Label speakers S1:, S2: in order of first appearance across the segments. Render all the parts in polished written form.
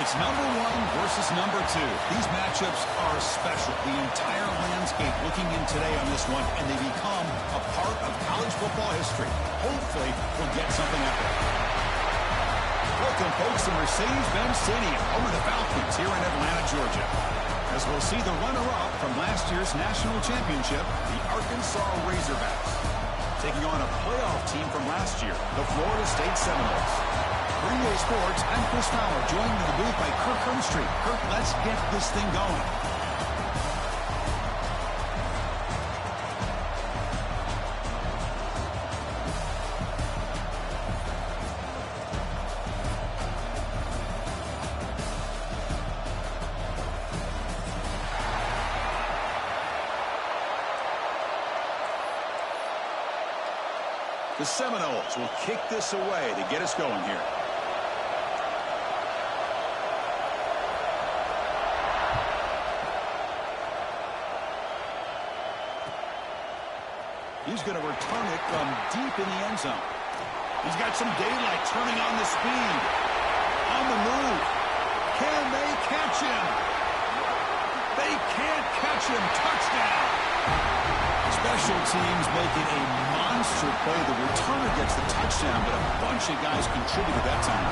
S1: It's number 1 versus number 2. These matchups are special. The entire landscape looking in today on this one, and they become a part of college football history. Hopefully, we'll get something epic. Welcome, folks, to Mercedes-Benz Stadium, home of the Falcons here in Atlanta, Georgia. As we'll see the runner-up from last year's national championship, the Arkansas Razorbacks, taking on a playoff team from last year, the Florida State Seminoles. 3A Sports, I'm Chris Fowler, joined in the booth by Kirk Hermstreet. Kirk, let's get this thing going. The Seminoles will kick this away to get us going here. He's going to return it from deep in the end zone. He's got some daylight, turning on the speed. On the move. Can they catch him? They can't catch him. Touchdown. Special teams make it a monster play. The returner gets the touchdown, but a bunch of guys contributed that time.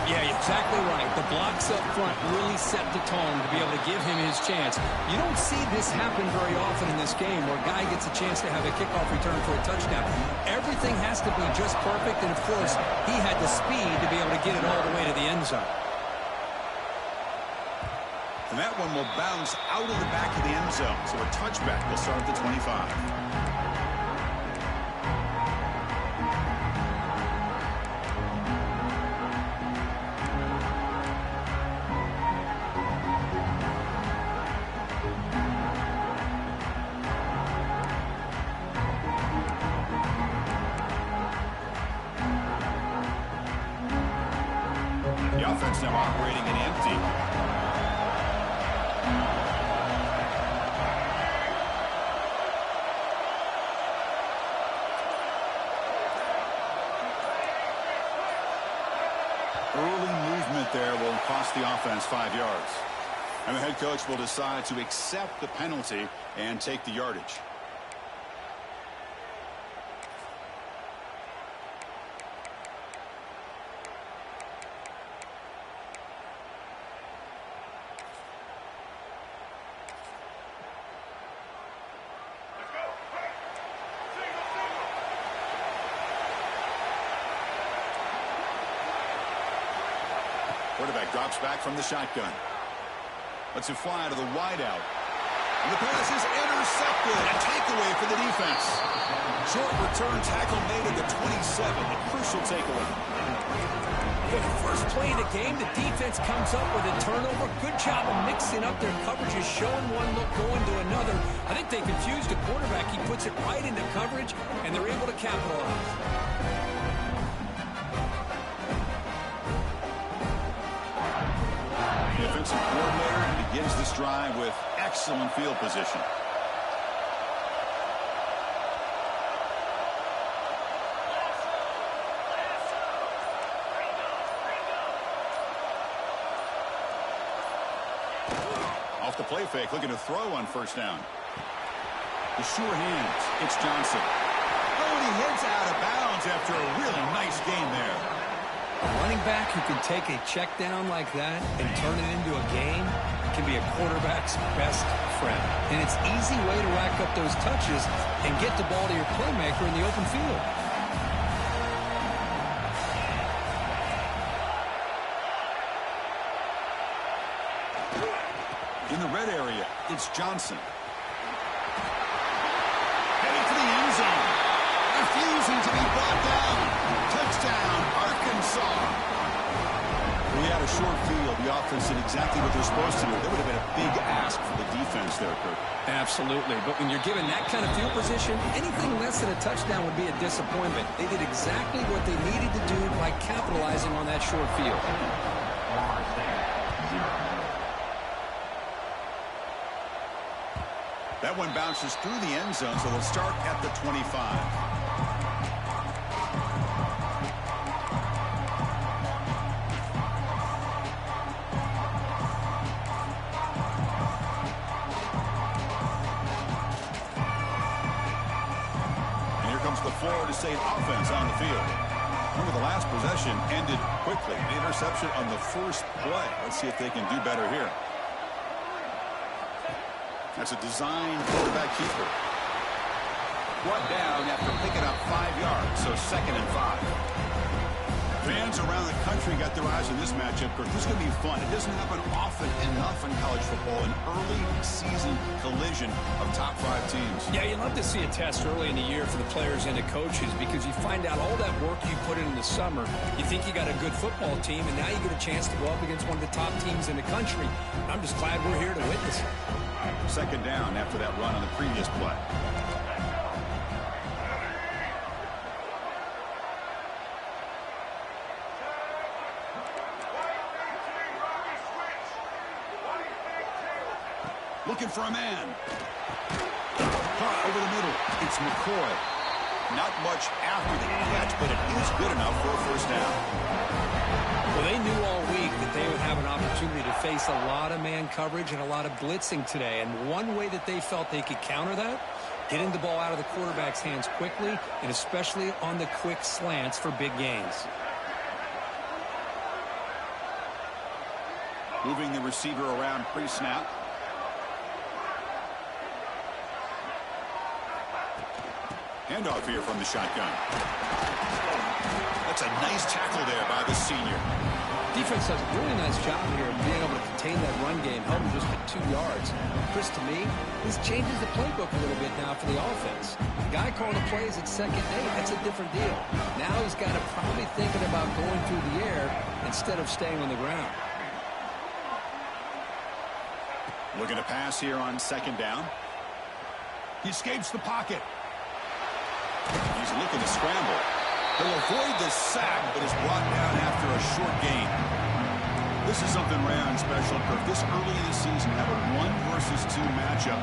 S2: Yeah, exactly right. The blocks up front really set the tone to be able to give him his chance. You don't see this happen very often in this game where a guy gets a chance to have a kickoff return for a touchdown. Everything has to be just perfect, and of course, he had the speed to be able to get it all the way to the end zone.
S1: And that one will bounce out of the back of the end zone. So a touchback will start at the 25. The offense now operating in empty. Early movement there will cost the offense 5 yards. And the head coach will decide to accept the penalty and take the yardage. Quarterback drops back from the shotgun. Lets it fly to the wideout. And the pass is intercepted. A takeaway for the defense. Short return tackle made at the 27. A crucial takeaway.
S2: For the first play of the game, the defense comes up with a turnover. Good job of mixing up their coverages, showing one look, going to another. I think they confused the quarterback. He puts it right into coverage, and they're able to capitalize.
S1: The offensive coordinator begins this drive with excellent field position. Off the play fake, looking to throw on first down. The sure hands. It's Johnson. Oh, and he heads out of bounds after a really nice game there.
S2: A running back who can take a check down like that and turn it into a game can be a quarterback's best friend. And it's an easy way to rack up those touches and get the ball to your playmaker in the open field.
S1: In the red area, it's Johnson. Heading for the end zone. Refusing to be brought down. Touchdown, Arkansas. We had a short field. The offense did exactly what they're supposed to do. That would have been a big ask for the defense there, Kirk.
S2: Absolutely. But when you're given that kind of field position, anything less than a touchdown would be a disappointment. They did exactly what they needed to do by capitalizing on that short field.
S1: That one bounces through the end zone, so they'll start at the 25. Florida State offense on the field. Remember, the last possession ended quickly. An interception on the first play. Let's see if they can do better here. That's a design quarterback keeper. Brought down after picking up 5 yards, so 2nd and 5. Fans around the country got their eyes on this matchup. This is going to be fun. It doesn't happen often enough in college football, an early season collision of top 5 teams.
S2: Yeah, you love to see a test early in the year for the players and the coaches because you find out all that work you put in the summer. You think you got a good football team, and now you get a chance to go up against one of the top teams in the country. I'm just glad we're here to witness it.
S1: 2nd down after that run on the previous play. Looking for a man. Caught over the middle. It's McCoy. Not much after the catch, but it is good enough for a 1st down.
S2: Well, they knew all week that they would have an opportunity to face a lot of man coverage and a lot of blitzing today. And one way that they felt they could counter that, getting the ball out of the quarterback's hands quickly, and especially on the quick slants for big gains.
S1: Moving the receiver around pre-snap. Handoff here from the shotgun. That's a nice tackle there by the senior.
S2: Defense does a really nice job here of being able to contain that run game, held him just at 2 yards. Chris, to me, this changes the playbook a little bit now for the offense. The guy calling the plays at 2nd and 8, that's a different deal. Now he's got to probably thinking about going through the air instead of staying on the ground.
S1: Looking to pass here on 2nd down. He escapes the pocket. He's looking to scramble. He'll avoid the sack, but is brought down after a short gain. This is something rare and special, Kirk. This early in the season, have a 1 versus 2 matchup.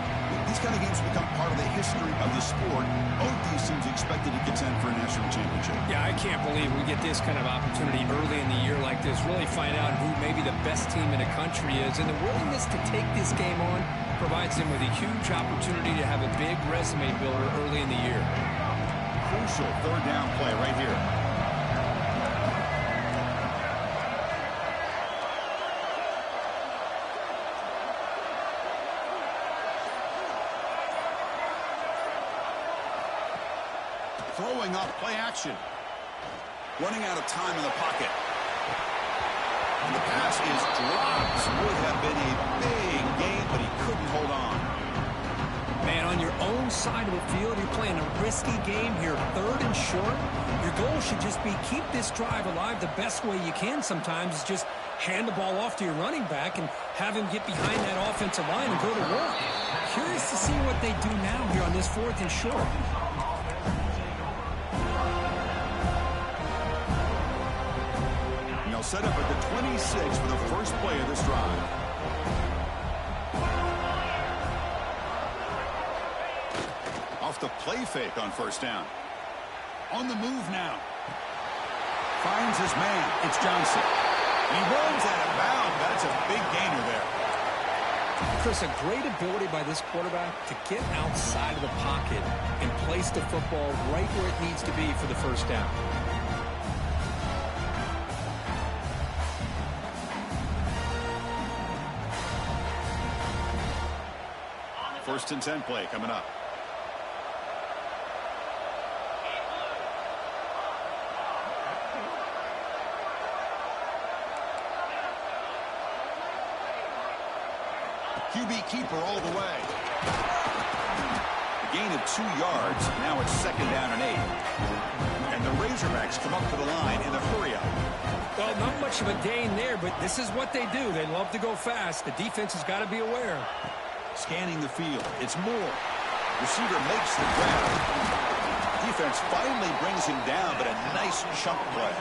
S1: These kind of games become part of the history of the sport. Both these teams expected to contend for a national championship.
S2: Yeah, I can't believe we get this kind of opportunity early in the year like this. Really find out who maybe the best team in the country is. And the willingness to take this game on provides them with a huge opportunity to have a big resume builder early in the year.
S1: Crucial 3rd down play right here. Throwing up play action. Running out of time in the pocket. And the pass is dropped. Would have been a big gain, but he couldn't hold on.
S2: Man, on your own side of the field, you're playing a risky game here, 3rd and short. Your goal should just be keep this drive alive the best way you can sometimes is just hand the ball off to your running back and have him get behind that offensive line and go to work. Curious to see what they do now here on this 4th and short.
S1: And they'll set up at the 26 for the first play of this drive. Off the play fake on 1st down. On the move now. Finds his man. It's Johnson. And he runs out of bounds. That's a big gainer there.
S2: Chris, a great ability by this quarterback to get outside of the pocket and place the football right where it needs to be for the 1st down.
S1: First and 10 play coming up. QB keeper all the way. A gain of 2 yards. Now it's 2nd down and 8. And the Razorbacks come up to the line in a hurry-up.
S2: Well, not much of a gain there, but this is what they do. They love to go fast. The defense has got to be aware.
S1: Scanning the field. It's Moore. Receiver makes the grab. Defense finally brings him down, but a nice chunk play.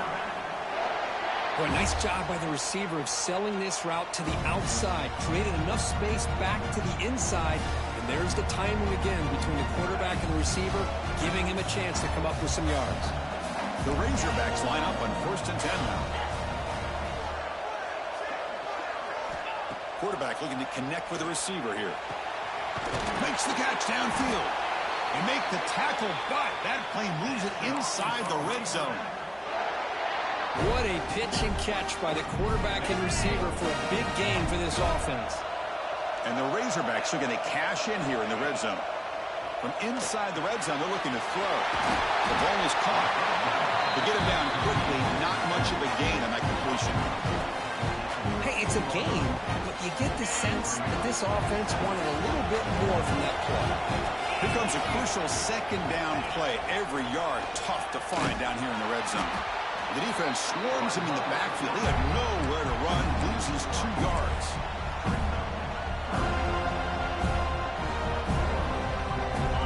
S2: Well, nice job by the receiver of selling this route to the outside, created enough space back to the inside, and there's the timing again between the quarterback and the receiver, giving him a chance to come up with some yards.
S1: The Razorbacks line up on 1st and 10 now. Quarterback looking to connect with the receiver here. Makes the catch downfield. They make the tackle, but that play moves it inside the red zone.
S2: What a pitch and catch by the quarterback and receiver for a big gain for this offense.
S1: And the Razorbacks are going to cash in here in the red zone. From inside the red zone, they're looking to throw. The ball is caught. To get him down quickly, not much of a gain on that completion.
S2: Hey, it's a game, but you get the sense that this offense wanted a little bit more from that play.
S1: Here comes a crucial second down play. Every yard tough to find down here in the red zone. The defense swarms him in the backfield. He had nowhere to run, loses 2 yards.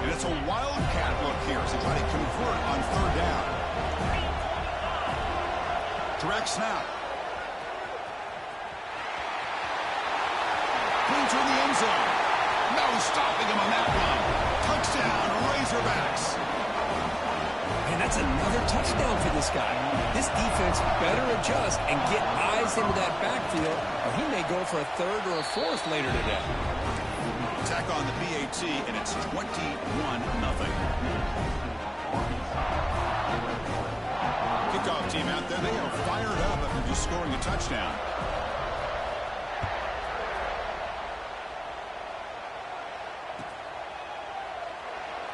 S1: And it's a wildcat look here as they try to convert on 3rd down. Direct snap. Clean through the end zone. No stopping him on that one. Touchdown, Razorbacks.
S2: And that's another touchdown for this guy. This defense better adjust and get eyes into that backfield, or he may go for a 3rd or a 4th later today.
S1: Attack on the PAT, and it's 21-0. Kickoff team out there, they are fired up after just scoring a touchdown.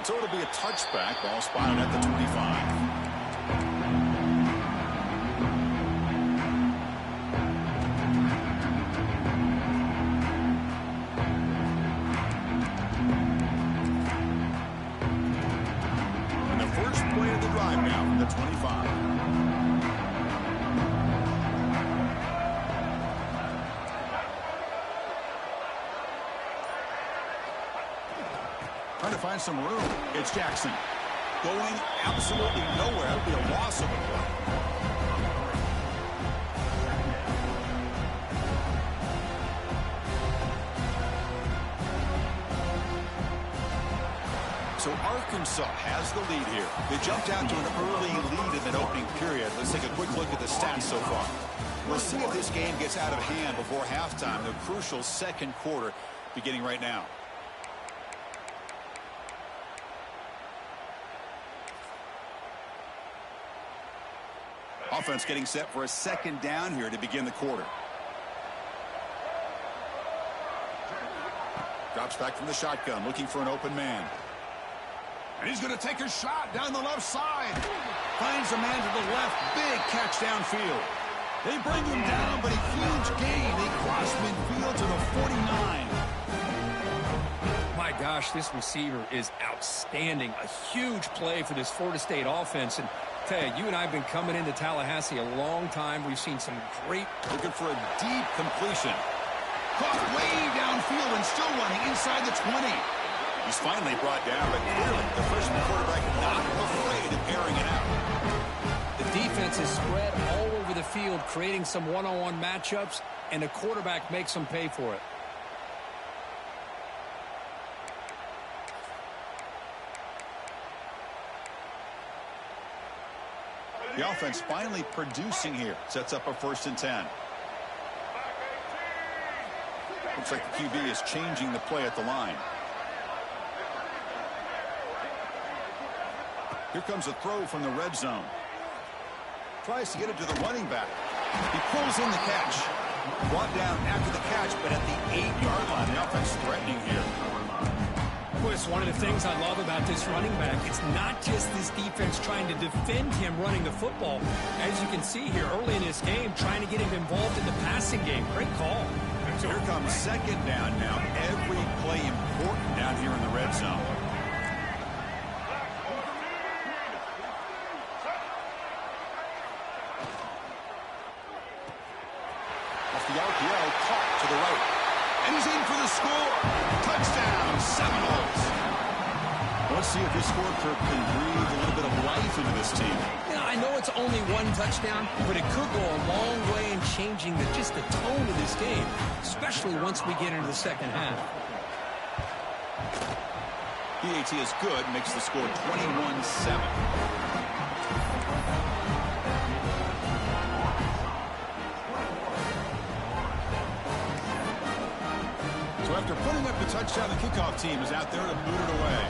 S1: So it'll be a touchback. Ball spotted at the 25. And the first play of the drive now from the 25. Trying to find some room. It's Jackson. Going absolutely nowhere. That would be a loss of a play. So Arkansas has the lead here. They jumped out to an early lead in the opening period. Let's take a quick look at the stats so far. We'll see if this game gets out of hand before halftime. The crucial second quarter beginning right now. Offense getting set for a second down here to begin the quarter. Drops back from the shotgun, looking for an open man. And he's going to take a shot down the left side. Finds a man to the left. Big catch downfield. They bring him down, but a huge gain. They cross midfield to the 49.
S2: My gosh, this receiver is outstanding. A huge play for this Florida State offense. And tell you, you and I have been coming into Tallahassee a long time. We've seen some great...
S1: Looking for a deep completion. Caught way downfield and still running inside the 20. He's finally brought down, but clearly the freshman quarterback not afraid of airing it out.
S2: The defense is spread all over the field, creating some one-on-one matchups, and the quarterback makes them pay for it.
S1: The offense finally producing here. Sets up a 1st and 10. Looks like the QB is changing the play at the line. Here comes a throw from the red zone. Tries to get it to the running back. He pulls in the catch. Brought down after the catch, but at the 8-yard line. The offense threatening here.
S2: Well, it's one of the things I love about this running back. It's not just this defense trying to defend him running the football. As you can see here early in this game, trying to get him involved in the passing game. Great call.
S1: So here comes second down now. Every play important down here in the red zone. Off the R3al, caught to the right. And he's in for the score. Touchdown, Seminoles. Let's see if this score can breathe a little bit of life into this team.
S2: Yeah, I know it's only one touchdown, but it could go a long way in changing just the tone of this game, especially once we get into the second half.
S1: PAT is good, makes the score 21-7. So after putting up the touchdown, the kickoff team is out there to boot it away.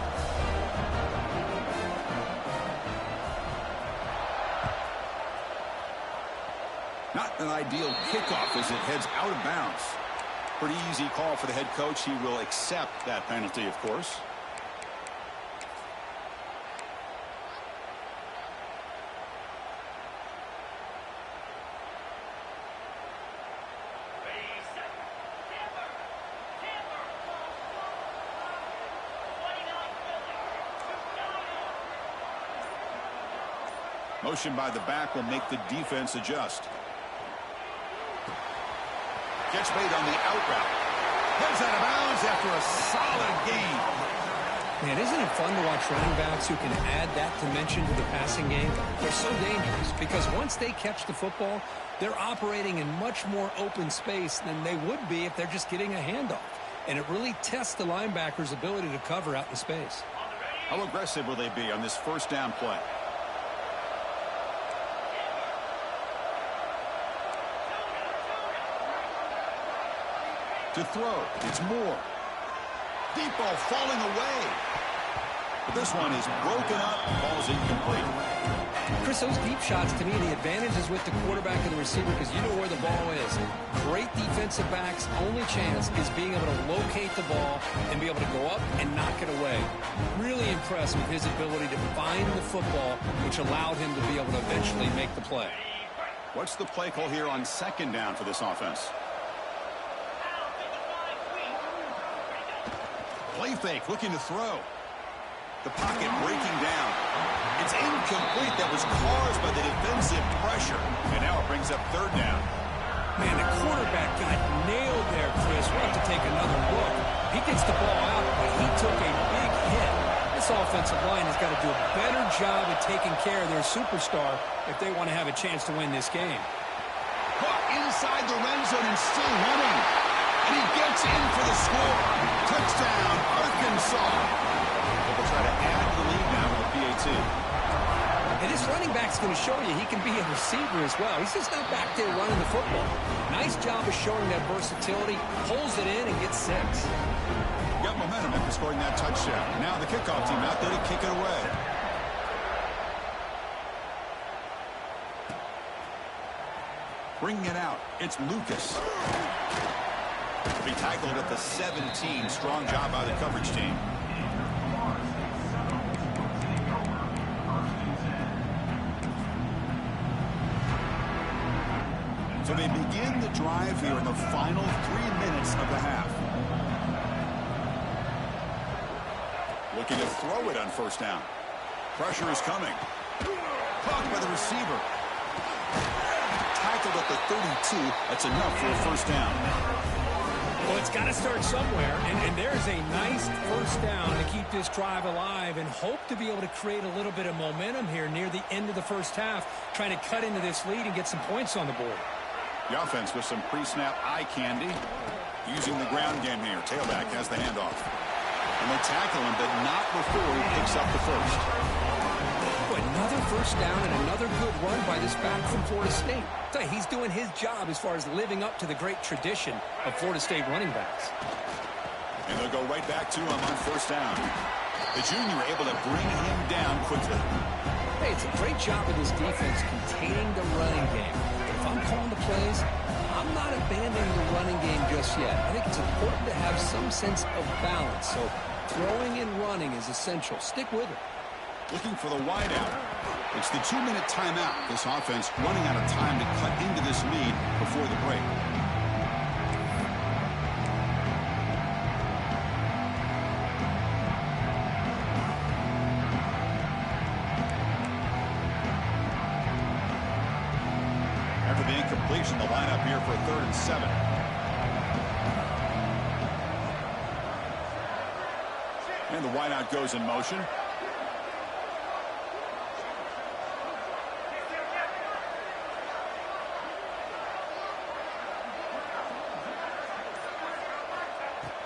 S1: an ideal kickoff as it heads out of bounds. Pretty easy call for the head coach. He will accept that penalty, of course. Motion by the back will make the defense adjust. Gets made on the out route. Heads out of bounds after a solid gain.
S2: Man, isn't it fun to watch running backs who can add that dimension to the passing game? They're so dangerous because once they catch the football, they're operating in much more open space than they would be if they're just getting a handoff. And it really tests the linebacker's ability to cover out in space.
S1: How aggressive will they be on this first down play? To throw, it's Moore. Deep ball falling away. But this one is broken up, falls incomplete.
S2: Chris, those deep shots, to me, the advantage is with the quarterback and the receiver because you know where the ball is. Great defensive backs' only chance is being able to locate the ball and be able to go up and knock it away. Really impressed with his ability to find the football, which allowed him to be able to eventually make the play.
S1: What's the play call here on second down for this offense? Play fake, looking to throw. The pocket breaking down. It's incomplete. That was caused by the defensive pressure. And now it brings up third down.
S2: Man, the quarterback got nailed there, Chris. We'll have to take another look. He gets the ball out, but he took a big hit. This offensive line has got to do a better job of taking care of their superstar if they want to have a chance to win this game.
S1: Caught inside the red zone and still running. And he gets in for the score. Touchdown, Arkansas. They'll try to add to the lead now with a PAT.
S2: And this running back's going to show you he can be a receiver as well. He's just not back there running the football. Nice job of showing that versatility. Pulls it in and gets 6.
S1: Got momentum after scoring that touchdown. Now the kickoff team out there to kick it away. Bringing it out, it's Lucas. Be tackled at the 17. Strong job by the coverage team. So they begin the drive here in the final 3 minutes of the half. Looking to throw it on first down. Pressure is coming. Caught by the receiver. Tackled at the 32. That's enough for a first down.
S2: Well, it's got to start somewhere, and there's a nice first down to keep this drive alive and hope to be able to create a little bit of momentum here near the end of the first half, trying to cut into this lead and get some points on the board.
S1: The offense with some pre-snap eye candy, using the ground game here. Tailback has the handoff. And they tackle him, but not before he picks up the first.
S2: Another first down and another good run by this back from Florida State. He's doing his job as far as living up to the great tradition of Florida State running backs.
S1: And they'll go right back to him on first down. The junior able to bring him down quickly.
S2: Hey, it's a great job of this defense containing the running game. But if I'm calling the plays, I'm not abandoning the running game just yet. I think it's important to have some sense of balance. So throwing and running is essential. Stick with it.
S1: Looking for the wideout. It's the 2-minute timeout. This offense running out of time to cut into this lead before the break. After the incompletion, the lineup here for 3rd and 7. And the wideout goes in motion.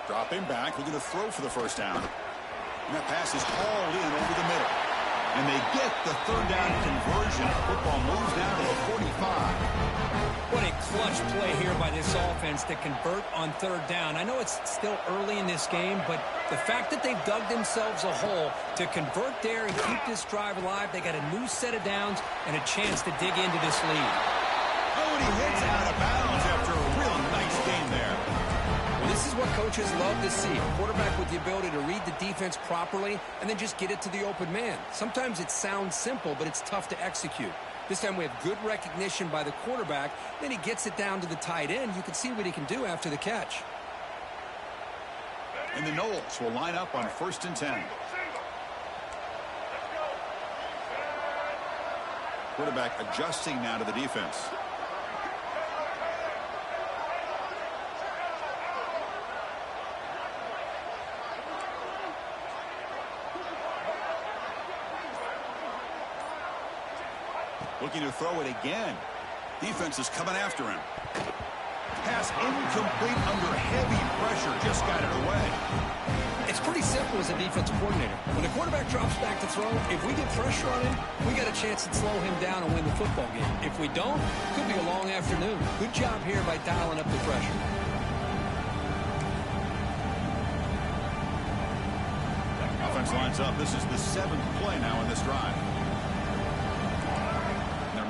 S1: Dropping back, looking to throw for the first down. And that pass is hauled in over the middle. And they get the 3rd down conversion. Football moves down to the 45.
S2: What a clutch play here by this offense to convert on 3rd down. I know it's still early in this game, but the fact that they've dug themselves a hole to convert there and keep this drive alive, they got a new set of downs and a chance to dig into this lead.
S1: Oh, and he hits out of bounds after a real nice game there.
S2: Well, this is what coaches love to see. A quarterback with the ability to read the defense properly and then just get it to the open man. Sometimes it sounds simple, but it's tough to execute. This time we have good recognition by the quarterback. Then he gets it down to the tight end. You can see what he can do after the catch.
S1: And the Knowles will line up on 1st and 10. Quarterback adjusting now to the defense. Looking to throw it again. Defense is coming after him. Pass incomplete under heavy pressure. Just got it away.
S2: It's pretty simple as a defensive coordinator. When the quarterback drops back to throw, if we get pressure on him, we got a chance to slow him down and win the football game. If we don't, it could be a long afternoon. Good job here by dialing up the pressure.
S1: Offense lines up. This is the 7th play now in this drive.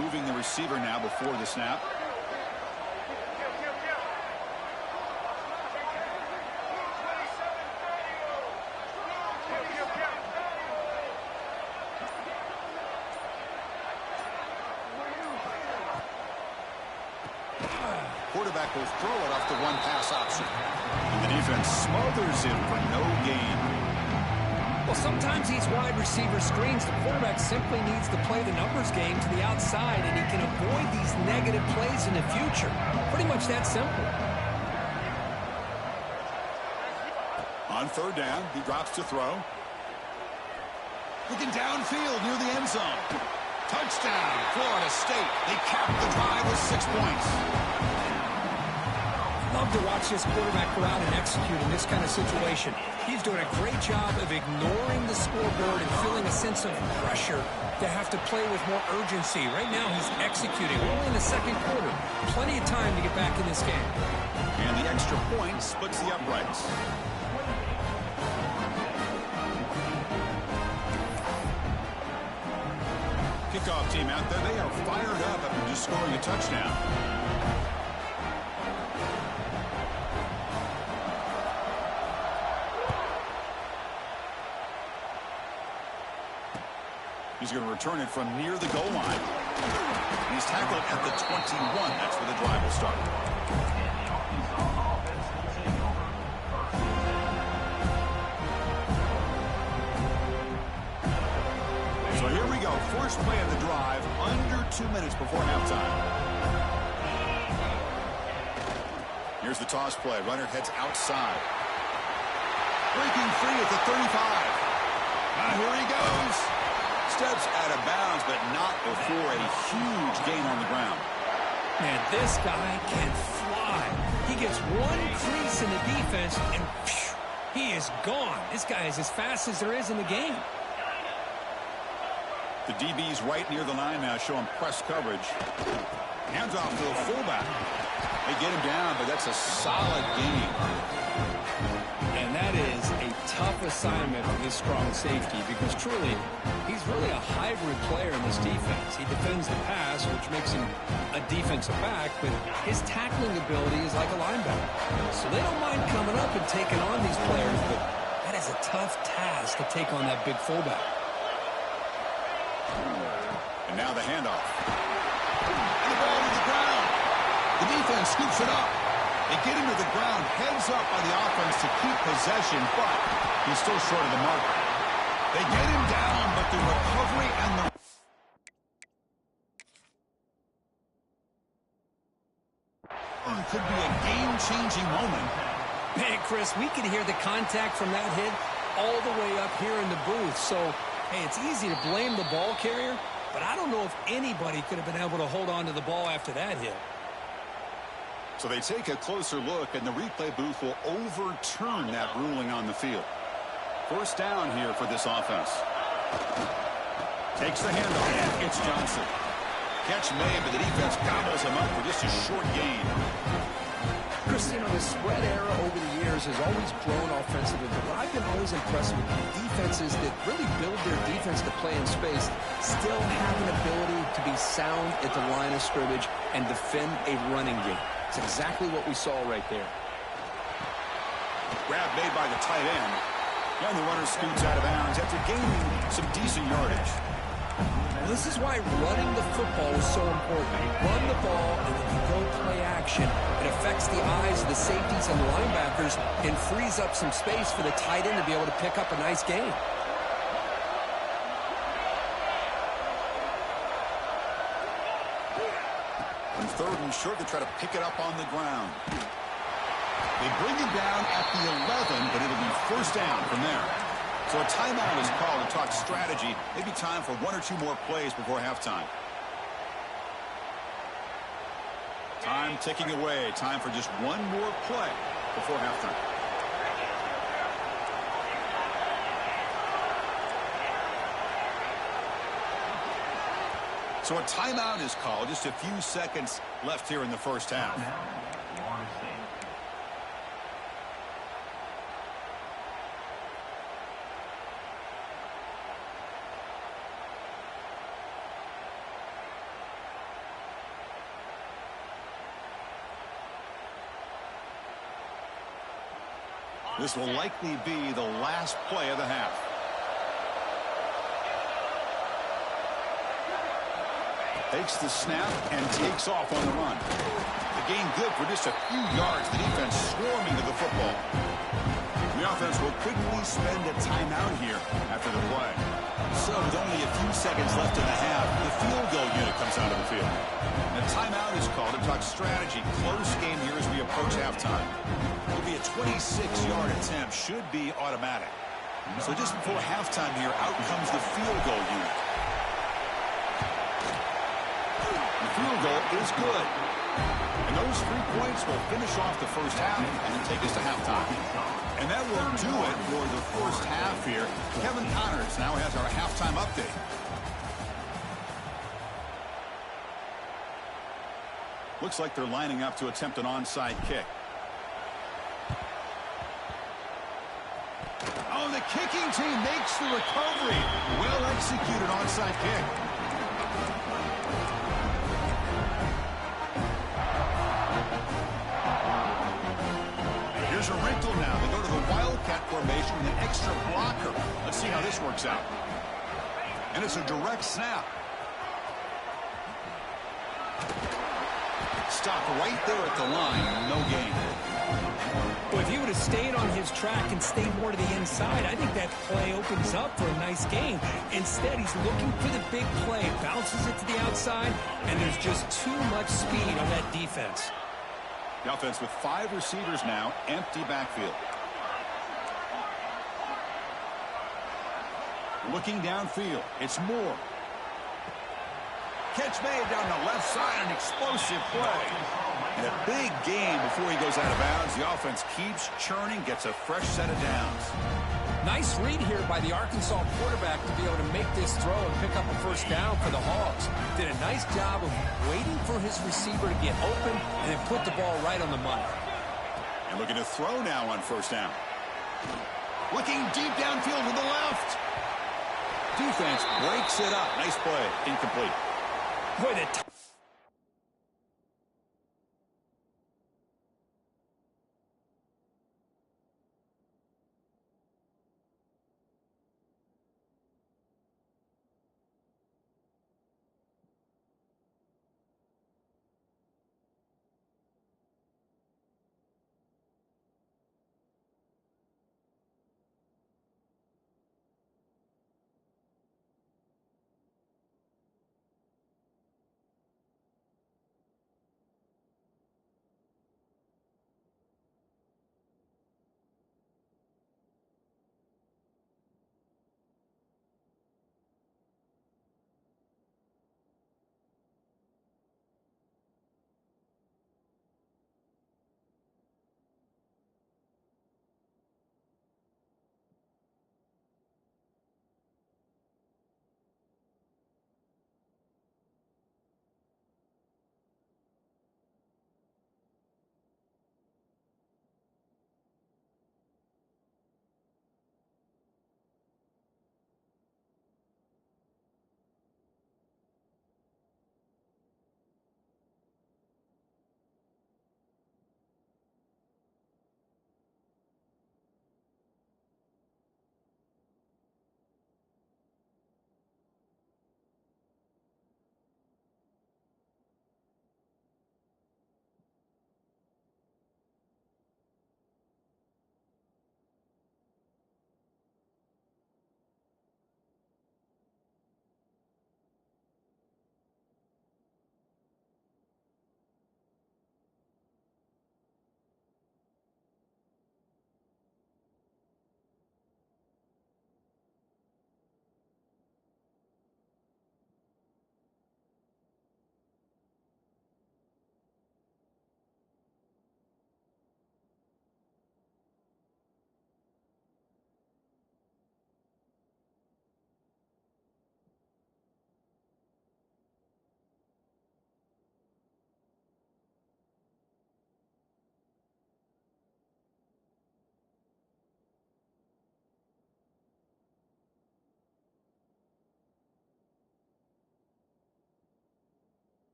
S1: Moving the receiver now before the snap. Quarterback will throw it off the one pass option. And the defense smothers him for no gain.
S2: Well, sometimes these wide receiver screens, the quarterback simply needs to play the numbers game to the outside, and he can avoid these negative plays in the future. Pretty much that simple.
S1: On 3rd down, he drops to throw. Looking downfield near the end zone. Touchdown, Florida State. They cap the drive with 6 points.
S2: Love to watch this quarterback go out and execute in this kind of situation. He's doing a great job of ignoring the scoreboard and feeling a sense of pressure to have to play with more urgency. Right now, he's executing. Only in the 2nd quarter. Plenty of time to get back in this game.
S1: And the extra point splits the uprights. Kickoff team out there. They are fired up after just scoring a touchdown. He's going to return it from near the goal line. He's tackled at the 21. That's where the drive will start. So here we go. First play of the drive, under 2 minutes before halftime. Here's the toss play. Runner heads outside. Breaking free at the 35. Here he goes. Steps out of bounds, but not before a huge gain on the ground.
S2: Man, this guy can fly. He gets one crease in the defense, and phew, he is gone. This guy is as fast as there is in the game.
S1: The DB's right near the line now, showing press coverage. Hands off to the fullback. They get him down, but that's a solid gain.
S2: And that is a tough assignment for this strong safety because truly, he's really a hybrid player in this defense. He defends the pass, which makes him a defensive back, but his tackling ability is like a linebacker. So they don't mind coming up and taking on these players, but that is a tough task to take on that big fullback.
S1: And now the handoff. And the ball to the ground. The defense scoops it up. They get him to the ground, heads up by the offense to keep possession, but he's still short of the mark. They get him down, but the recovery and the... could be a game-changing moment.
S2: Man, Chris, we could hear the contact from that hit all the way up here in the booth. So, hey, it's easy to blame the ball carrier, but I don't know if anybody could have been able to hold on to the ball after that hit.
S1: So they take a closer look, and the replay booth will overturn that ruling on the field. First down here for this offense. Takes the handoff. It's Johnson. Catch made, but the defense gobbles him up for just a short gain.
S2: Chris, the spread era over the years has always grown offensively, but what I've been always impressed with defenses that really build their defense to play in space still have an ability to be sound at the line of scrimmage and defend a running game. It's exactly what we saw right there.
S1: Grab made by the tight end. And the runner scoots out of bounds after gaining some decent yardage.
S2: This is why running the football is so important. You run the ball, and then you go play action. It affects the eyes of the safeties and the linebackers and frees up some space for the tight end to be able to pick up a nice gain.
S1: On 3rd and short, they try to pick it up on the ground. They bring it down at the 11, but it'll be first down from there. So a timeout is called to talk strategy. Maybe time for 1 or 2 more plays before halftime. Time ticking away. Time for just 1 more play before halftime. So a timeout is called. Just a few seconds left here in the first half. This will likely be the last play of the half. Takes the snap and takes off on the run. The gain good for just a few yards. The defense swarming to the football. The offense will quickly spend a timeout here after the play. So with only a few seconds left in the half, the field goal unit comes out of the field. A timeout is called to talk strategy. Close game here as we approach halftime. It'll be a 26-yard attempt. Should be automatic. So just before halftime here, out comes the field goal unit. The field goal is good. And those 3 points will finish off the first half and then take us to halftime. And that will do it for the first half here. Kevin Connors now has our halftime update. Looks like they're lining up to attempt an onside kick. Oh, the kicking team makes the recovery. Well executed onside kick. Here's a wrinkle now. They go to the Wildcat formation with an extra blocker. Let's see how this works out. And it's a direct snap. Stop right there at the line. No gain.
S2: Well, if he would have stayed on his track and stayed more to the inside, I think that play opens up for a nice gain. Instead, he's looking for the big play, bounces it to the outside, and there's just too much speed on that defense.
S1: The offense with 5 receivers now, empty backfield. Looking downfield, it's Moore. Catch made down the left side, an explosive play. And a big gain before he goes out of bounds. The offense keeps churning, gets a fresh set of downs.
S2: Nice read here by the Arkansas quarterback to be able to make this throw and pick up a first down for the Hogs. Did a nice job of waiting for his receiver to get open and then put the ball right on the money.
S1: And looking to throw now on first down. Looking deep downfield to the left. Defense breaks it up. Nice play. Incomplete.
S2: Boy, the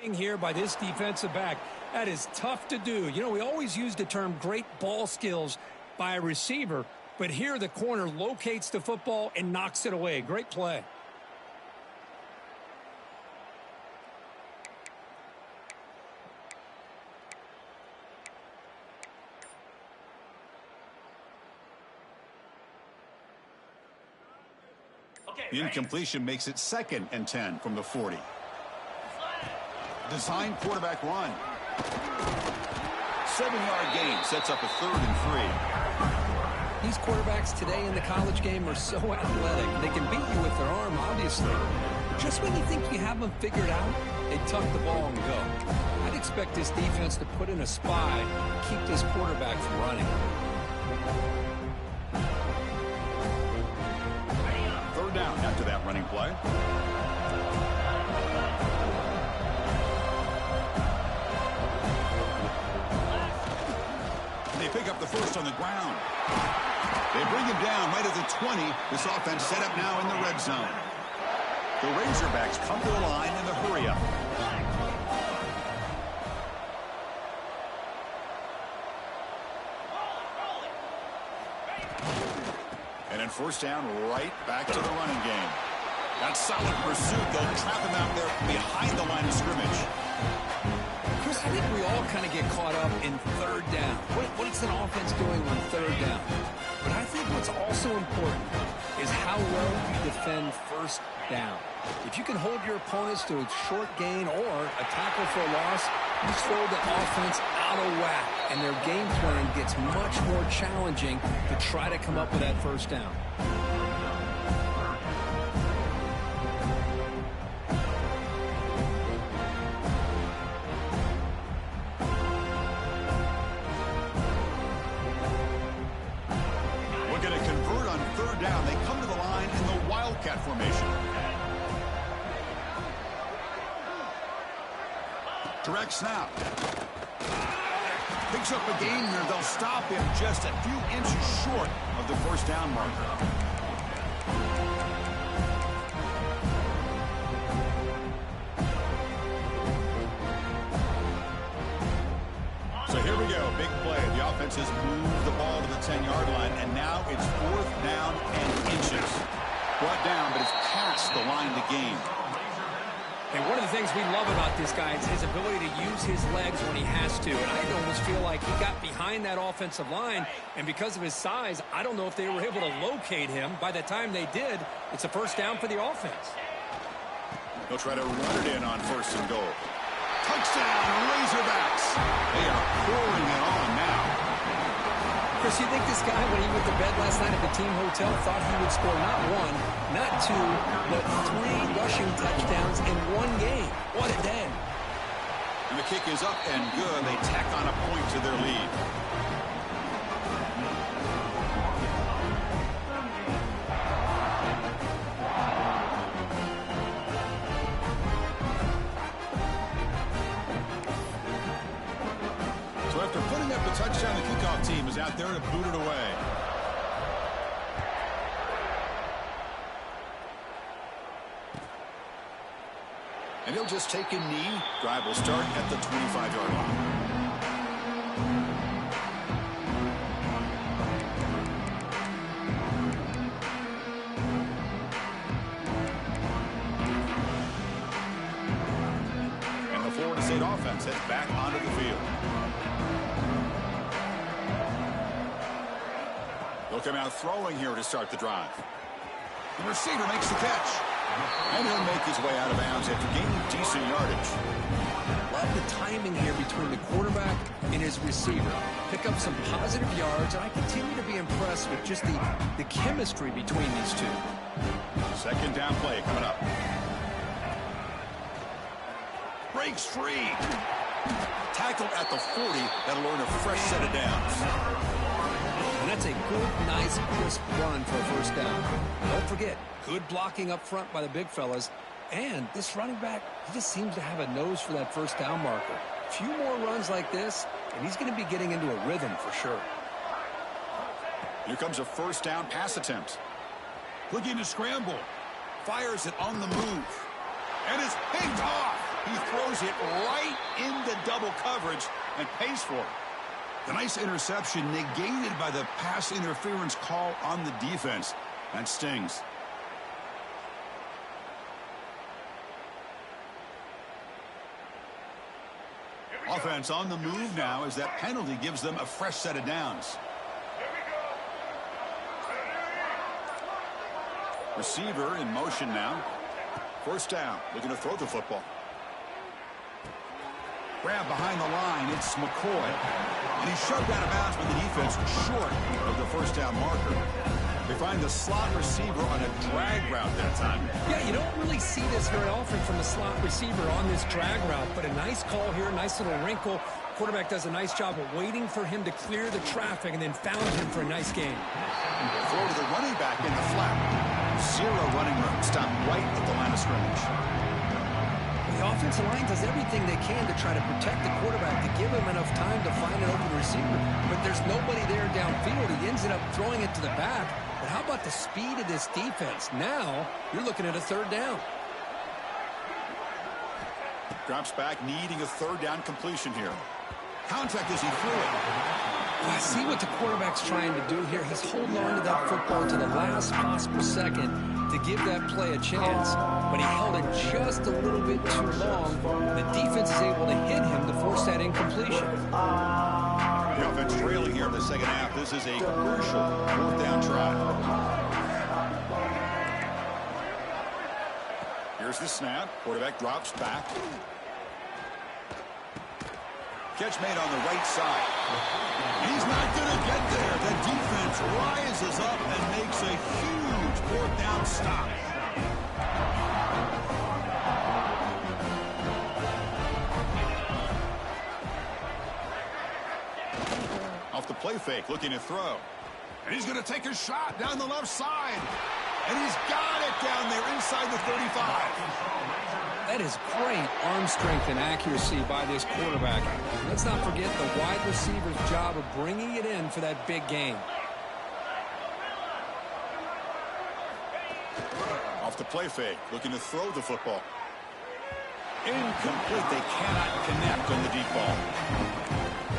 S2: Here by this defensive back. That is tough to do. You know, we always use the term great ball skills by a receiver, but here the corner locates the football and knocks it away. Great play.
S1: The incompletion makes it 2nd and 10 from the 40. Design quarterback run. 7-yard gain sets up a 3rd and 3.
S2: These quarterbacks today in the college game are so athletic. They can beat you with their arm, obviously. Just when you think you have them figured out, they tuck the ball and go. I'd expect this defense to put in a spy, keep this quarterback from running.
S1: 3rd down after that running play. They pick up the first on the ground. They bring him down right at the 20. This offense set up now in the red zone. The Razorbacks come to the line in the hurry-up. And then 1st down, right back to the running game. That's solid pursuit. They'll trap him out there behind the line of scrimmage.
S2: I think we all kind of get caught up in 3rd down. What is an offense doing on 3rd down? But I think what's also important is how well you defend 1st down. If you can hold your opponents to a short gain or a tackle for a loss, you throw the offense out of whack, and their game plan gets much more challenging to try to come up with that 1st down.
S1: Formation. Direct snap. Picks up a gain here. They'll stop him just a few inches short of the 1st down marker. So here we go. Big play. The offense has moved the ball to the 10-yard line, and now it's 4th down and inches. Brought down, but it's past the line to gain.
S2: And one of the things we love about this guy is his ability to use his legs when he has to. And I almost feel like he got behind that offensive line, and because of his size, I don't know if they were able to locate him. By the time they did, it's a 1st down for the offense.
S1: They'll try to run it in on 1st and goal. Touchdown, Razorbacks. They are pouring it on now.
S2: Chris, you think this guy, when he went to bed last night at the team hotel, thought he would score not 1, not 2, but 3 rushing touchdowns in 1 game? What a day.
S1: And the kick is up and good. They tack on a point to their lead. So after putting up the touchdown, the kickoff team is out there to boot it away. And he'll just take a knee. Drive will start at the 25-yard line. And the Florida State offense heads back onto the field. They'll come out throwing here to start the drive. The receiver makes the catch. And he'll make his way out of bounds after gaining decent yardage.
S2: Love the timing here between the quarterback and his receiver. Pick up some positive yards, and I continue to be impressed with just the chemistry between these two.
S1: 2nd down play coming up. Breaks free. Tackle at the 40. That'll earn a fresh set of downs.
S2: And that's a good, nice, crisp run for a 1st down. Don't forget, good blocking up front by the big fellas. And this running back, he just seems to have a nose for that 1st down marker. A few more runs like this, and he's going to be getting into a rhythm for sure.
S1: Here comes a 1st down pass attempt. Looking to scramble. Fires it on the move. And it's picked off. He throws it right into double coverage and pays for it. The nice interception negated by the pass interference call on the defense. That stings. Offense on the move now as that penalty gives them a fresh set of downs. Receiver in motion now. First down, looking to throw the football. Grab behind the line, it's McCoy. And he's shoved out of bounds with the defense short of the first down marker. They find the slot receiver on a drag route that time.
S2: Yeah, you don't really see this very often from a slot receiver on this drag route, but a nice call here, nice little wrinkle. Quarterback does a nice job of waiting for him to clear the traffic and then found him for a nice gain.
S1: Throw to the running back in the flat. Zero running room. Stop right at the line of scrimmage.
S2: The offensive line does everything they can to try to protect the quarterback, to give him enough time to find an open receiver. But there's nobody there downfield. He ends up throwing it to the back. But how about the speed of this defense? Now you're looking at a third down.
S1: Drops back, needing a third down completion here. Contact as he threw it.
S2: I see what the quarterback's trying to do here. He's holding on to that football to the last possible second to give that play a chance, but he held it just a little bit too long. The defense is able to hit him to force that incompletion.
S1: The offense trailing here in the second half. This is a crucial fourth down try. Here's the snap. Quarterback drops back. Catch made on the right side. He's not going to get there. The defense rises up and makes a huge fourth down stop. Off the play fake, looking to throw. And he's going to take a shot down the left side. And he's got it down there inside the 35.
S2: That is great arm strength and accuracy by this quarterback. Let's not forget the wide receiver's job of bringing it in for that big gain.
S1: Off the play fake, looking to throw the football. Incomplete. They cannot connect on the deep ball.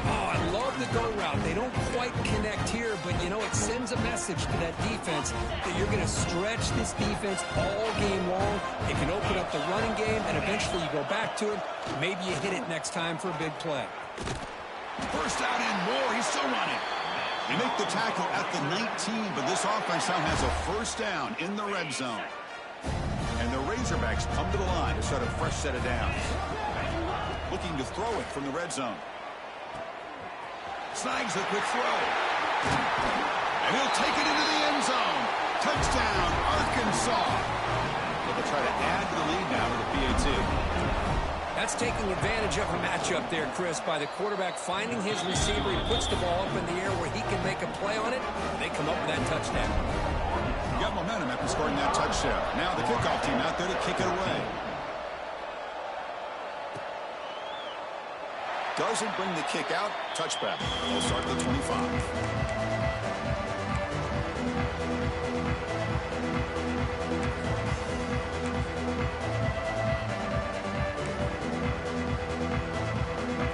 S2: Oh, I love the go route. They don't quite connect here, but, you know, it sends a message to that defense that you're going to stretch this defense all game long. It can open up the running game, and eventually you go back to it. Maybe you hit it next time for a big play.
S1: First down and more. He's still running. They make the tackle at the 19, but this offense now has a first down in the red zone. And the Razorbacks come to the line to start a fresh set of downs. Looking to throw it from the red zone. Snags a quick throw. And he'll take it into the end zone. Touchdown, Arkansas. They'll try to add to the lead now with a PAT.
S2: That's taking advantage of a matchup there, Chris, by the quarterback finding his receiver. He puts the ball up in the air where he can make a play on it. They come up with that touchdown.
S1: You got momentum after scoring that touchdown. Now the kickoff team out there to kick it away. Doesn't bring the kick out. Touchback. They'll start at the 25.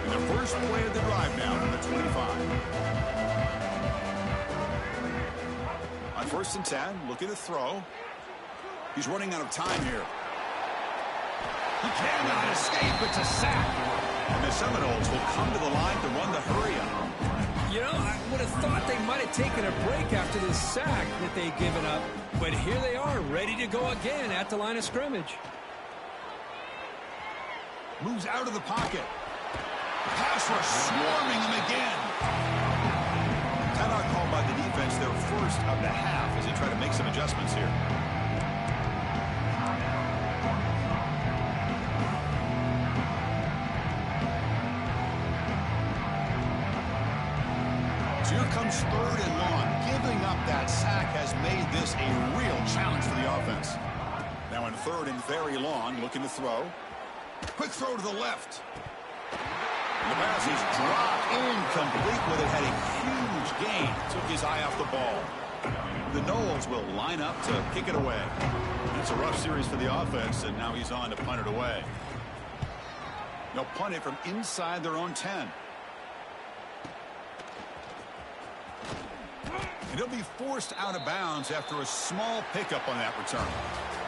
S1: And the first play of the drive now from the 25. On first and 10, looking to throw. He's running out of time here. He cannot escape. It's a sack. And the Seminoles will come to the line to run the hurry-up.
S2: You know, I would have thought they might have taken a break after this sack that they've given up. But here they are, ready to go again at the line of scrimmage.
S1: Moves out of the pocket. Pass rush swarming him again. Timeout called by the defense, their first of the half, as they try to make some adjustments here. So here comes third and long. Giving up that sack has made this a real challenge for the offense. Now in third and very long, looking to throw. Quick throw to the left. And the pass is dropped incomplete, but it had a huge gain. Took his eye off the ball. The Noles will line up to kick it away. It's a rough series for the offense, and now he's on to punt it away. They'll punt it from inside their own 10. And he'll be forced out of bounds after a small pickup on that return.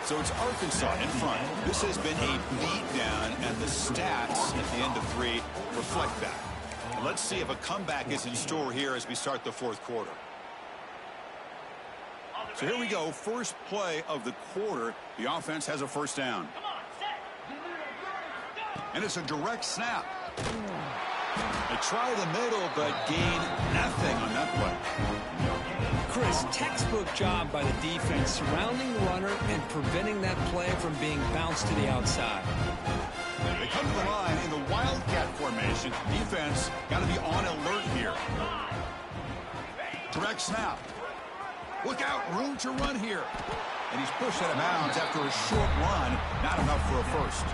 S1: So it's Arkansas in front. This has been a beatdown, and the stats at the end of 3 reflect that. And let's see if a comeback is in store here as we start the fourth quarter. So here we go, first play of the quarter. The offense has a first down. And it's a direct snap. They try the middle, but gain nothing on that play.
S2: Chris, textbook job by the defense surrounding the runner and preventing that play from being bounced to the outside.
S1: They come to the line in the Wildcat formation. Defense got to be on alert here. Direct snap. Look out, room to run here. And he's pushed out of bounds after a short run. Not enough for a first.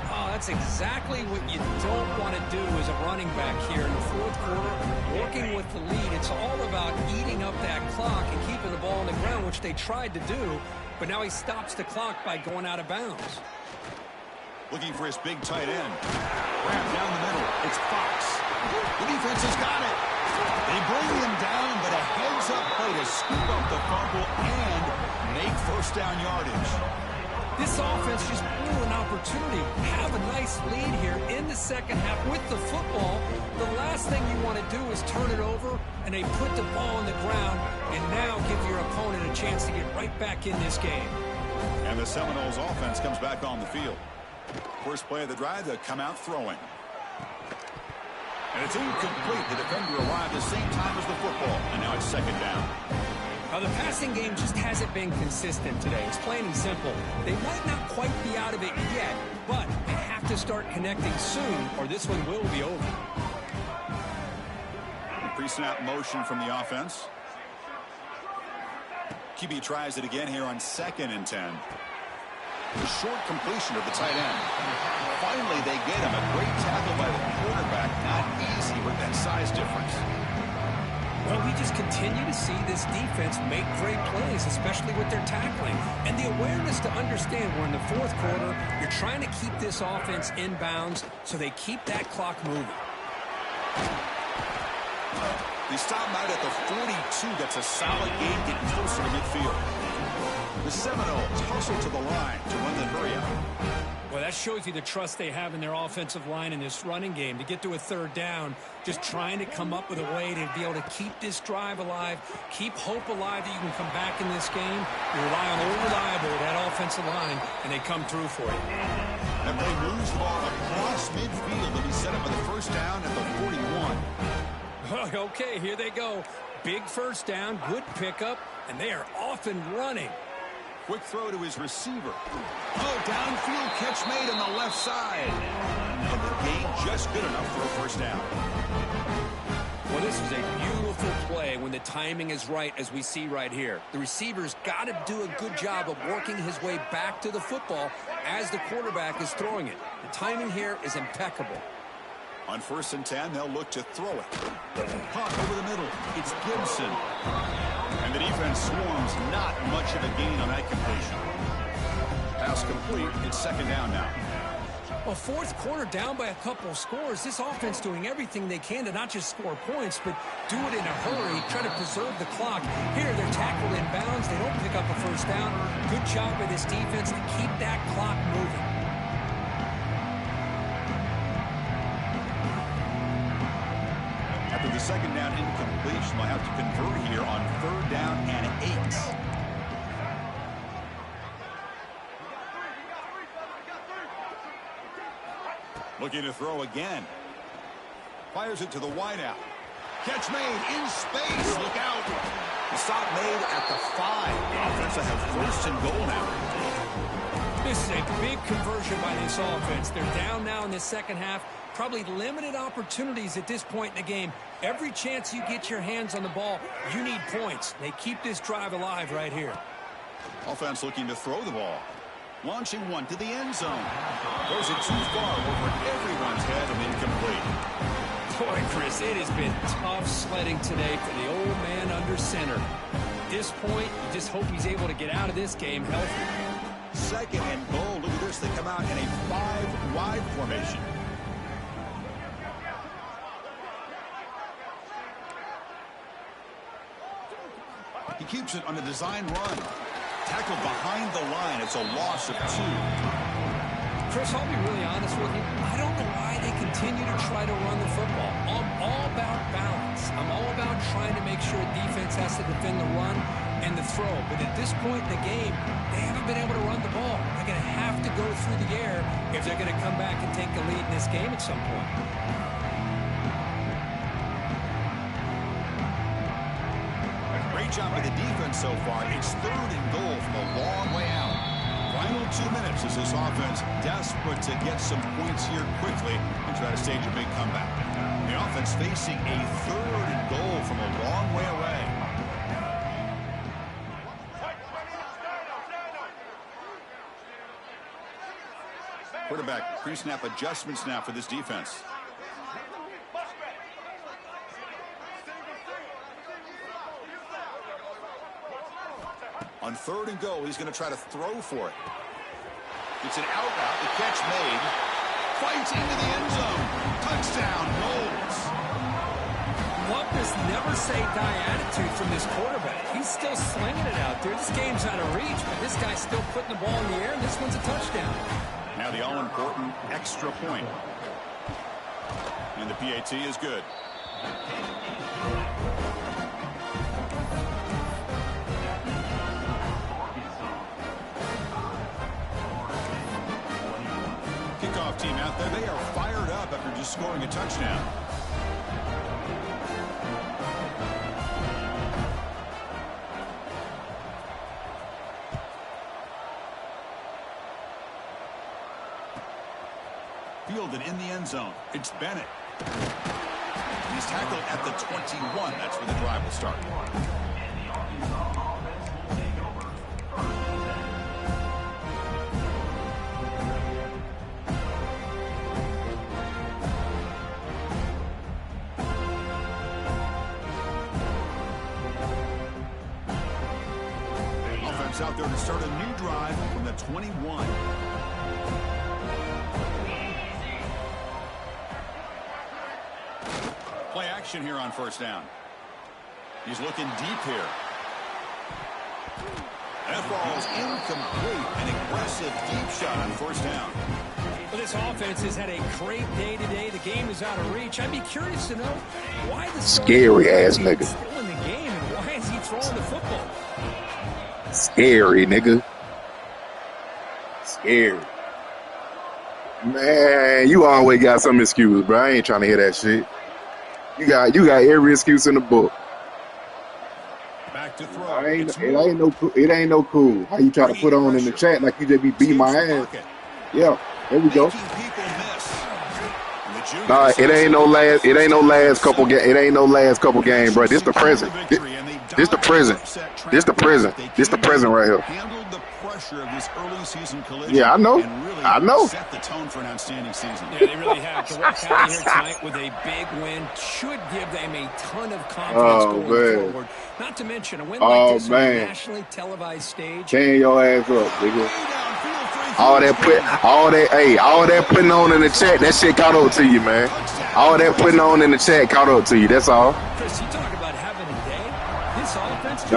S2: Oh, that's exactly what you don't want to do as a running back here in the fourth quarter. Working with the lead, it's all about eating up that clock and keeping the ball on the ground, which they tried to do. But now he stops the clock by going out of bounds.
S1: Looking for his big tight end. Wrapped down the middle. It's Fox. The defense has got it. They bring him down, but a heads-up play to scoop up the fumble and make first down yardage.
S2: This offense just blew an opportunity. Have a nice lead here in the second half with the football. The last thing you want to do is turn it over, and they put the ball on the ground and now give your opponent a chance to get right back in this game.
S1: And the Seminoles offense comes back on the field. First play of the drive, they'll come out throwing. And it's incomplete. The defender arrived at the same time as the football, and now it's second down.
S2: Now, the passing game just hasn't been consistent today. It's plain and simple. They might not quite be out of it yet, but they have to start connecting soon, or this one will be over.
S1: Pre-snap motion from the offense. QB tries it again here on 2nd and 10. The short completion of the tight end. Finally, they get him. A great tackle by the quarterback. Not easy with that size difference.
S2: Well, we just continue to see this defense make great plays, especially with their tackling. And the awareness to understand we're in the fourth quarter, you're trying to keep this offense in bounds so they keep that clock moving.
S1: They stop him out at the 42. That's a solid gain, getting closer to midfield. The Seminoles hustle to the line to run the hurry-out.
S2: Well, that shows you the trust they have in their offensive line in this running game. To get to a third down, just trying to come up with a way to be able to keep this drive alive, keep hope alive that you can come back in this game. You rely on old reliable, that offensive line, and they come through for you.
S1: That play moves the ball across midfield, and he set up with a first down at the 41.
S2: Okay, here they go. Big first down, good pickup, and they are off and running.
S1: Quick throw to his receiver. Oh, downfield catch made on the left side. And the gain just good enough for a first down.
S2: Well, this is a beautiful play when the timing is right, as we see right here. The receiver's got to do a good job of working his way back to the football as the quarterback is throwing it. The timing here is impeccable.
S1: On 1st and 10, they'll look to throw it. Caught over the middle. It's Gibson. And the defense swarms. Not much of a gain on that completion. Pass complete. It's second down now.
S2: Well, fourth quarter down by a couple of scores. This offense doing everything they can to not just score points, but do it in a hurry, try to preserve the clock. Here, they're tackled in bounds. They don't pick up a first down. Good job by this defense to keep that clock moving.
S1: After the second down incompletion, they'll have to convert here on 3rd down and 8. Looking to throw again. Fires it to the wideout. Catch made in space. Look out. The stop made at the 5. The offense will have 1st and goal now.
S2: This is a big conversion by this offense. They're down now in the second half. Probably limited opportunities at this point in the game. Every chance you get your hands on the ball, you need points. They keep this drive alive right here.
S1: Offense looking to throw the ball. Launching one to the end zone. Throws it too far over everyone's head and incomplete.
S2: Boy, Chris, it has been tough sledding today for the old man under center. At this point, you just hope he's able to get out of this game healthy.
S1: 2nd and goal. Look at this. They come out in a 5-wide formation. He keeps it on a design run. Tackled behind the line. It's a loss of 2.
S2: Chris, I'll be really honest with you. I don't know why they continue to try to run the football. I'm all about balance. I'm all about trying to make sure defense has to defend the run and the throw. But at this point in the game, they haven't been able to run the ball. They're going to have to go through the air if they're going to come back and take the lead in this game at some point.
S1: Great job by the defense so far. It's 3rd and goal from a long way out. Final 2 minutes as this offense desperate to get some points here quickly and try to stage a big comeback. The offense facing a 3rd and goal from a long way away. Quarterback pre-snap adjustments now for this defense. On 3rd and goal, he's going to try to throw for it. It's an out route. The catch made. Fights into the end zone. Touchdown, Knowles.
S2: Love this never say die attitude from this quarterback. He's still slinging it out there. This game's out of reach, but this guy's still putting the ball in the air, and this one's a touchdown.
S1: Now the all-important extra point. And the PAT is good. Kickoff team out there. They are fired up after just scoring a touchdown. Fielded in the end zone. It's Bennett. He's tackled at the 21. That's where the drive will start. Offense out there to start a new drive from the 21. Play action here on 1st down. He's looking deep here. That ball's incomplete. An aggressive deep shot on 1st down.
S2: Well, this offense has had a great day today. The game is out of reach. I'd be curious to know why the
S3: scary ass nigga
S2: still in the game and why is he throwing the football?
S3: Scary nigga. Scary. Man, you always got some excuse, bro. I ain't trying to hear that shit. You got every excuse in the book.
S1: Back to throw.
S3: It ain't no cool. How you try to put on in the chat like you just be beating my ass? Yeah, there we go. Nah, it ain't no last couple game, bro. This the present. This the present. This the present. This the present right here.
S1: Handled the pressure of this early season collision.
S3: Yeah, I know.
S1: Really
S3: I know.
S1: Set the tone for an outstanding season.
S2: Yeah, they really have. To walk out here tonight with a big win should give them a ton of confidence going forward. Not to mention a win like this on a nationally televised stage.
S3: Chain your ass up, nigga. All that putting on in the chat, that shit caught up to you, man. All that putting on in the chat caught up to you. That's all.
S2: Chris, you talk about having a day. This offense just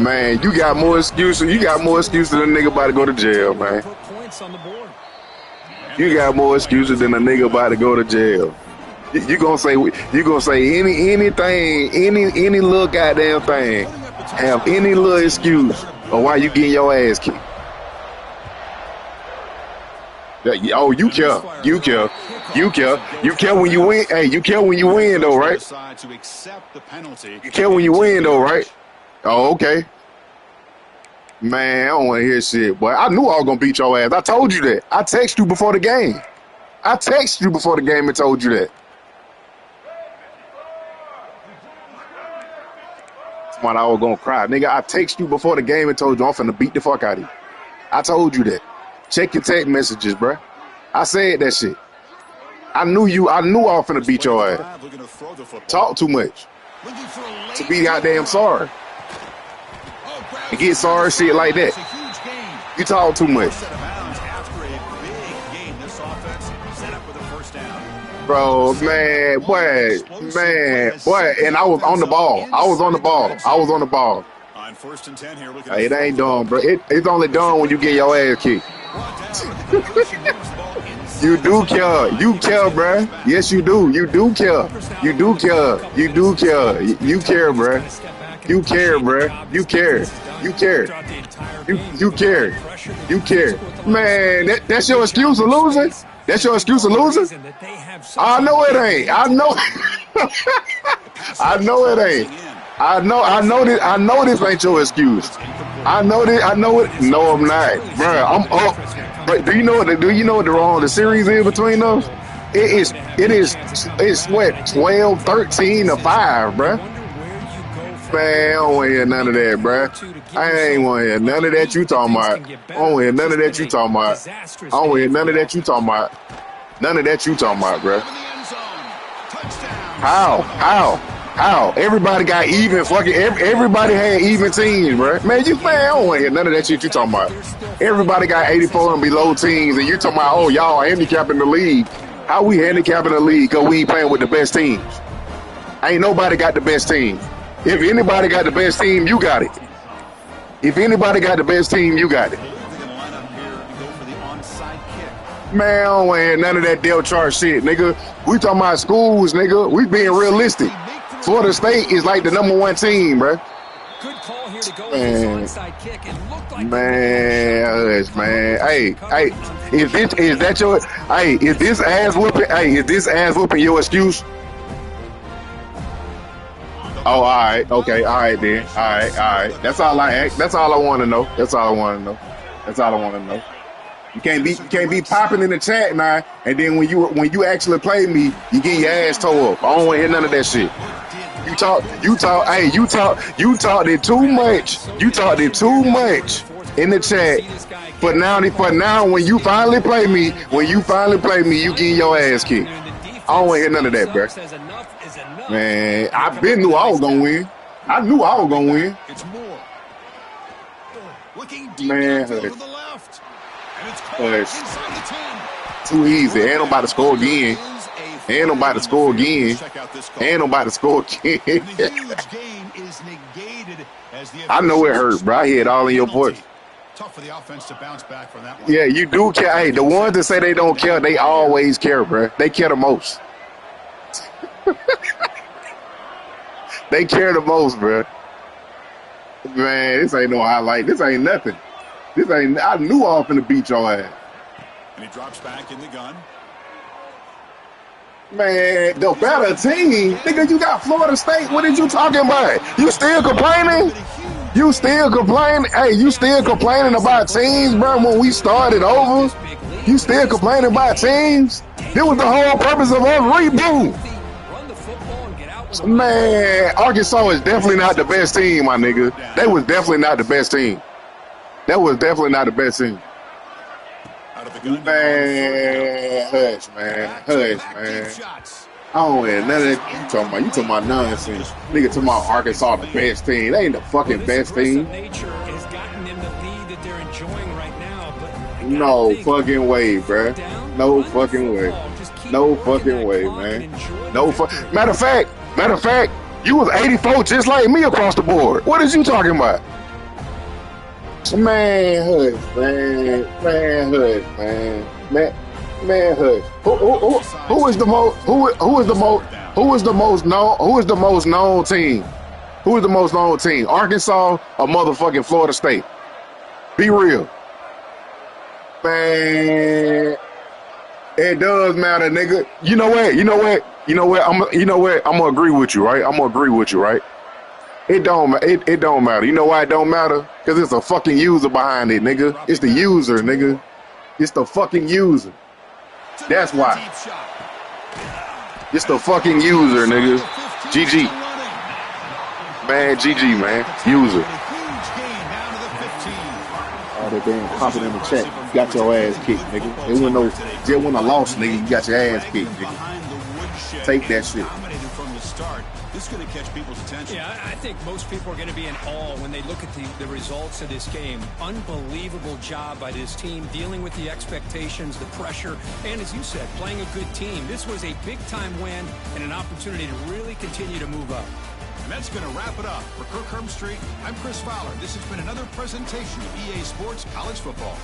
S3: man. You got more excuses. You got more excuses than a nigga about to go to jail, man.
S2: Put points on the board.
S3: You got more excuses than a nigga about to go to jail. You gonna say anything, any little goddamn thing, have any little excuse of why you getting your ass kicked. Oh, you care when you win. Hey, you care when you win though, right? You care when you win though, right? Oh, okay. Man, I don't want to hear shit, boy. I knew I was gonna beat your ass. I told you that. I texted you before the game. And told you that. When I was gonna cry, nigga, I texted you before the game and told you I'm finna beat the fuck out of you. I told you that. Check your text messages, bruh. I said that shit. I knew I was finna beat your ass. Talk too much. To be goddamn sorry. And get sorry shit like that. You talk too much. Bro, man, boy, and I was on the ball. I was on the ball.
S1: On 1st and 10 here,
S3: It ain't done, bro. It's only done when you get your ass kicked. You do care. You care, bro. Yes, you do. You do care. You do care. You do care. You care, bro. You care, bro. You care. You care. You care. You care. Man, that's your excuse for losing? That's your excuse for losing? I know it ain't. I know. I know it ain't. I know this ain't your excuse. I know it. No, I'm not, bro. I'm up. But do you know what the series is between us? It's what 12, 13 to 5, bro. Man, I don't want to hear none of that, bro. I ain't want to hear none of that you talking about. I don't want to hear none of that you talking about. I don't want to hear none of that you talking about. None of that you talking about, bro. How? Everybody got even fucking. Everybody had even teams, bro. Man, I don't want to hear none of that shit you talking about. Everybody got 84 and below teams, and you talking about, oh, y'all handicapping the league. How we handicapping the league? Cause we ain't playing with the best teams. Ain't nobody got the best team. If anybody got the best team, you got it. If anybody got the best team, you got it. Man, I don't want to hear none of that Dale chart shit, nigga. We talking about schools, nigga. We being realistic. Florida State is like the #1 team, bro.
S2: Good call here to go with this onside kick. It looked like
S3: man. Hey, is this ass whooping your excuse? Oh, all right, okay, all right then, all right. That's all I ask. That's all I want to know. You can't be popping in the chat now, and then when you actually play me, you get your ass tore up. I don't want to hear none of that shit. You talked it too much. You talked it too much in the chat. But now, when you finally play me, you get your ass kicked. I don't want to hear none of that, bro. Man, I knew I was gonna win. I knew I was gonna win.
S1: It's more. Looking deep
S3: Man,
S1: to the left. And it's
S3: hush.
S1: inside the 10.
S3: Too easy. Ain't nobody score again. Ain't nobody score again. Ain't nobody score again.
S1: The huge game is negated as the
S3: I know it hurt, bro. I hear it all in your voice.
S1: Tough for the offense to bounce back from that one.
S3: Yeah, you do care. Hey, the ones that say they don't care, they always care, bro. They care the most. They care the most, bro. Man, this ain't no highlight. This ain't nothing. I knew I was finna beat your ass.
S1: And he drops back in the gun.
S3: Man, the better team. Nigga, you got Florida State. What is you talking about? You still complaining? You still complaining? Hey, you still complaining about teams, bro, when we started over? You still complaining about teams? This was the whole purpose of us reboot. Man, Arkansas is definitely not the best team, my nigga. They was definitely not the best team. Man, hush, man. I don't hear none of that you talking about. You talking about nonsense. Nigga talking about Arkansas the best team. They ain't the fucking best team. No fucking way, bruh. No fucking way. Man. Matter of fact, you was 84 just like me across the board. What is you talking about? Man, hush. Who is the most known team? Who is the most known team? Arkansas or motherfucking Florida State? Be real. Man, it does matter, nigga. You know what? I'm gonna agree with you, right? It don't matter. You know why it don't matter? Because it's a fucking user behind it, nigga. It's the user, nigga. It's the fucking user. That's why. It's the fucking user, nigga. GG. Man, GG, man. User. All that damn popping in the chat. You got your ass kicked, nigga. It wasn't a loss, nigga. You got your ass kicked, nigga. Take that shit.
S1: start, this is going to catch people's attention.
S2: Yeah, I think most people are going to be in awe when they look at the results of this game. Unbelievable job by this team, dealing with the expectations, the pressure, and as you said, playing a good team. This was a big-time win and an opportunity to really continue to move up.
S1: And that's going to wrap it up. For Kirk Herbstreit, I'm Chris Fowler. This has been another presentation of EA Sports College Football.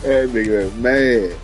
S3: That nigga mad.